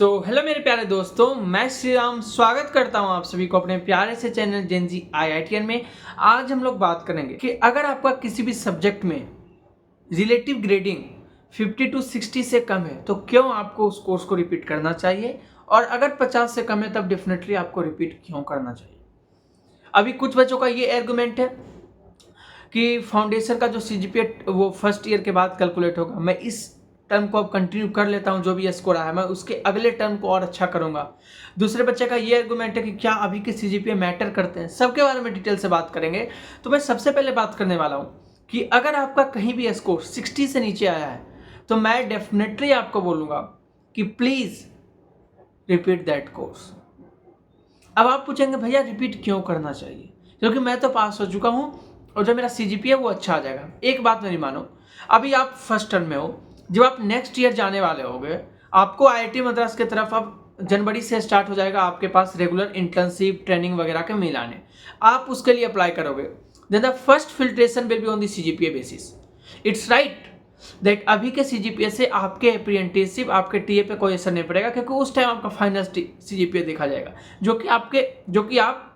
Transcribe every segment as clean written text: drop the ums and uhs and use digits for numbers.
तो हेलो मेरे प्यारे दोस्तों, मैं श्री राम स्वागत करता हूं आप सभी को अपने प्यारे से चैनल जेनजी आईआईटीएन में। आज हम लोग बात करेंगे कि अगर आपका किसी भी सब्जेक्ट में रिलेटिव ग्रेडिंग 50 to 60 से कम है तो क्यों आपको उस कोर्स को रिपीट करना चाहिए, और अगर 50 से कम है तब डेफिनेटली आपको रिपीट क्यों करना चाहिए। अभी कुछ बच्चों का ये आर्गुमेंट है कि फाउंडेशन का जो सीजीपीए वो फर्स्ट ईयर के बाद कैलकुलेट होगा, मैं इस टर्म को अब कंटिन्यू कर लेता हूं, जो भी स्कोर आया है मैं उसके अगले टर्म को और अच्छा करूंगा। दूसरे बच्चे का ये आर्गुमेंट है कि क्या अभी के सीजीपीए मैटर करते हैं। सबके बारे में डिटेल से बात करेंगे। तो मैं सबसे पहले बात करने वाला हूं कि अगर आपका कहीं भी स्कोर 60 से नीचे आया है तो मैं डेफिनेटली आपको बोलूंगा कि प्लीज रिपीट दैट कोर्स। अब आप पूछेंगे भैया रिपीट क्यों करना चाहिए, क्योंकि मैं तो पास हो चुका हूं और जो मेरा सीजीपीए वो अच्छा आ जाएगा। एक बात मेरी मानो, अभी आप फर्स्ट टर्म में हो, जब आप नेक्स्ट ईयर जाने वाले होगे आपको आईआईटी मद्रास की तरफ अब जनवरी से स्टार्ट हो जाएगा आपके पास रेगुलर इंटर्नशिप ट्रेनिंग वगैरह के मेल आने। आप उसके लिए अप्लाई करोगे, then the first filtration will be on the CGPA basis. It's right that अभी के सीजीपीए से आपके अप्रेंटिसशिप आपके टीए पे कोई असर नहीं पड़ेगा, क्योंकि उस टाइम आपका फाइनल सीजीपीए देखा जाएगा, जो कि आप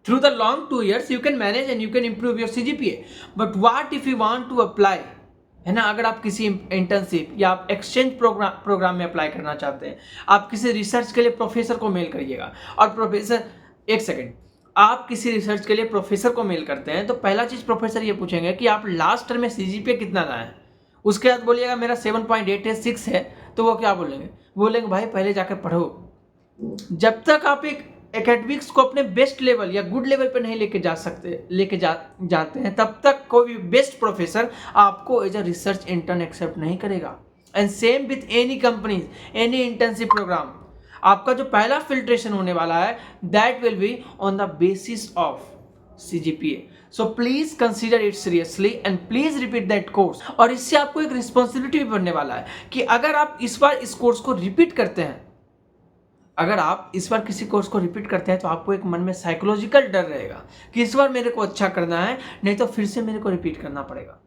through the long 2 years you can manage and you can improve your CGPA. But what if you want to apply, है ना, अगर आप किसी इंटर्नशिप या आप एक्सचेंज प्रोग्राम में अप्लाई करना चाहते हैं, आप किसी रिसर्च के लिए प्रोफेसर को मेल करिएगा और प्रोफेसर, एक सेकेंड, आप किसी रिसर्च के लिए प्रोफेसर को मेल करते हैं तो पहला चीज प्रोफेसर ये पूछेंगे कि आप लास्ट टर्म में सीजीपीए कितना लाए हैं। उसके बाद बोलिएगा मेरा 7.86 है, तो वो क्या बोलेंगे भाई पहले जाकर पढ़ो। जब तक आप एक एकेडमिक्स को अपने बेस्ट लेवल या गुड लेवल पर नहीं लेके जाते हैं तब तक कोई भी बेस्ट प्रोफेसर आपको as a research intern accept नहीं करेगा। And same with any companies, any internship programme, आपका जो पहला फिल्ट्रेशन होने वाला है that will be on the basis of CGPA. So please consider it seriously and please repeat that course. और इससे आपको एक रिस्पॉन्सिबिलिटी भी बनने वाला है कि अगर आप इस बार इस कोर्स को रिपीट करते हैं, अगर आप इस बार किसी कोर्स को रिपीट करते हैं तो आपको एक मन में साइकोलॉजिकल डर रहेगा कि इस बार मेरे को अच्छा करना है, नहीं तो फिर से मेरे को रिपीट करना पड़ेगा।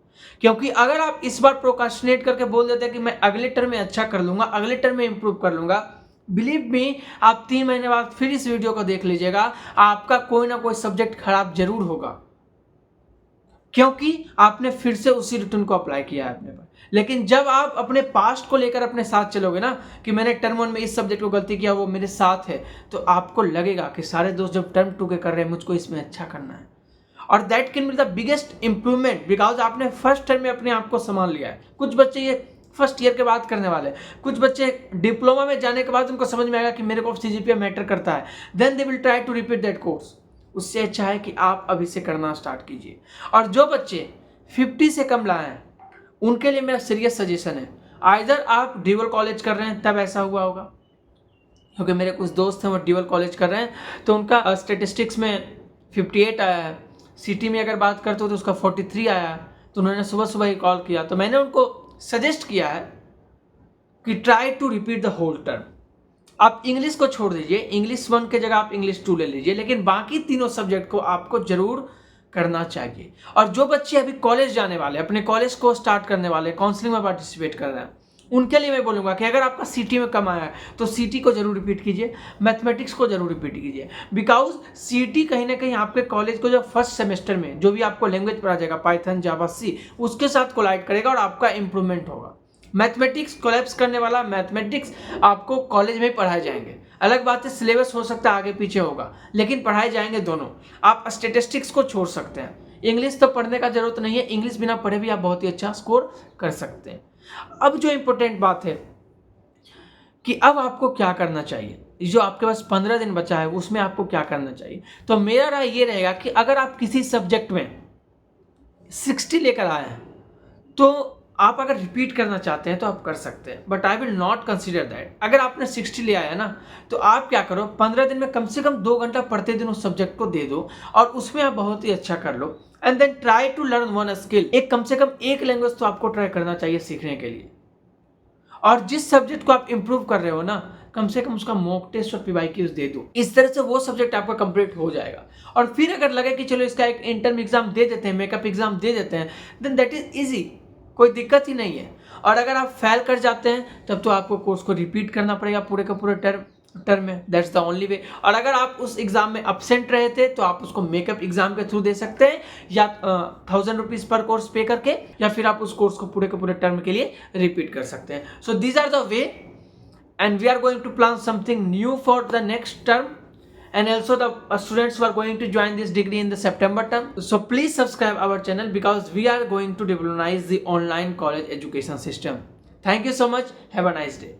क्योंकि अगर आप इस बार प्रोकास्टिनेट करके बोल देते हैं कि मैं अगले टर्म में अच्छा कर लूंगा, अगले टर्म में इंप्रूव कर लूंगा, बिलीव मी आप 3 महीने बाद फिर इस वीडियो को देख लीजिएगा, आपका कोई ना कोई सब्जेक्ट खराब जरूर होगा, क्योंकि आपने फिर से उसी रूटीन को अप्लाई किया है अपने पर। लेकिन जब आप अपने पास्ट को लेकर अपने साथ चलोगे ना कि मैंने टर्म 1 में इस सब्जेक्ट को गलती किया, वो मेरे साथ है, तो आपको लगेगा कि सारे दोस्त जब टर्म 2 के कर रहे हैं मुझको इसमें अच्छा करना है। और that can be the biggest improvement because आपने फर्स्ट टर्म में अपने आप को संभाल लिया है। कुछ बच्चे ये फर्स्ट ईयर के बाद करने वाले, कुछ बच्चे डिप्लोमा में जाने के बाद उनको समझ में आएगा कि मेरे को सीजीपीए मैटर करता है, then they will try to repeat that course. उससे अच्छा है कि आप अभी से करना स्टार्ट कीजिए। और जो बच्चे 50 से कम लाए हैं उनके लिए मेरा सीरियस सजेशन है, आइदर आप ड्यूअल कॉलेज कर रहे हैं तब ऐसा हुआ होगा, क्योंकि मेरे कुछ दोस्त हैं वो ड्यूअल कॉलेज कर रहे हैं तो उनका स्टेटिस्टिक्स में 58 आया है, सिटी में अगर बात करते हो तो उसका 43 आया है। तो उन्होंने सुबह सुबह ही कॉल किया, तो मैंने उनको सजेस्ट किया है कि try to repeat the whole term. आप इंग्लिश को छोड़ दीजिए, इंग्लिश 1 की जगह आप इंग्लिश 2 ले लीजिए, लेकिन बाकी तीनों सब्जेक्ट को आपको जरूर करना चाहिए। और जो बच्चे अभी कॉलेज जाने वाले, अपने कॉलेज को स्टार्ट करने वाले, काउंसलिंग में पार्टिसिपेट कर रहे हैं, उनके लिए मैं बोलूँगा कि अगर आपका सीटी में कम आया है तो सीटी को जरूर रिपीट कीजिए, मैथमेटिक्स को जरूर रिपीट कीजिए। बिकॉज सीटी कहीं ना कहीं आपके कॉलेज को जो फर्स्ट सेमेस्टर में जो भी आपको लैंग्वेज पढ़ा जाएगा, पाइथन, जावा, सी, उसके साथ कोलाइड करेगा और आपका इंप्रूवमेंट होगा। मैथमेटिक्स कोलैप्स करने वाला, मैथमेटिक्स आपको कॉलेज में ही पढ़ाए जाएंगे। अलग बात है सिलेबस हो सकता है आगे पीछे होगा, लेकिन पढ़ाए जाएंगे दोनों। आप स्टैटिस्टिक्स को छोड़ सकते हैं, इंग्लिश तो पढ़ने का जरूरत नहीं है, इंग्लिश बिना पढ़े भी आप बहुत ही अच्छा स्कोर कर सकते हैं। अब जो इंपॉर्टेंट बात है कि अब आपको क्या करना चाहिए, जो आपके पास 15 दिन बचा है उसमें आपको क्या करना चाहिए। तो मेरा राय ये रहेगा कि अगर आप किसी सब्जेक्ट में 60 लेकर आए हैं तो आप अगर रिपीट करना चाहते हैं तो आप कर सकते हैं, but I will not consider that. अगर आपने 60 ले आया ना तो आप क्या करो, 15 दिन में कम से कम 2 घंटा पढ़ते दिन उस सब्जेक्ट को दे दो और उसमें आप बहुत ही अच्छा कर लो। And then try to learn 1 skill, एक कम से कम एक लैंग्वेज तो आपको ट्राई करना चाहिए सीखने के लिए। और जिस सब्जेक्ट को आप इंप्रूव कर रहे हो ना, कम से कम उसका मॉक टेस्ट और पीवाईक्यूज दे दो। इस तरह से वो सब्जेक्ट आपका कंप्लीट हो जाएगा। और फिर अगर लगे कि चलो इसका एक इंटर्म एग्जाम दे देते हैं, मेकअप एग्जाम दे देते हैं, देन दैट इज इजी, कोई दिक्कत ही नहीं है। और अगर आप फेल कर जाते हैं तब तो आपको कोर्स को रिपीट करना पड़ेगा पूरे का पूरे टर्म में। That's the only way. और अगर आप उस एग्जाम में अब्सेंट रहे थे तो आप उसको मेकअप एग्जाम के थ्रू दे सकते हैं, या 1000 रुपीज पर कोर्स पे करके, या फिर आप उस कोर्स को पूरे के पूरे टर्म के लिए रिपीट कर सकते हैं। So these are the way, and we are going to plan something new for the next term, and also the students who are going to join this degree in the September term. So please subscribe our channel because we are going to revolutionize the online college education system. Thank you so much. Have a nice day.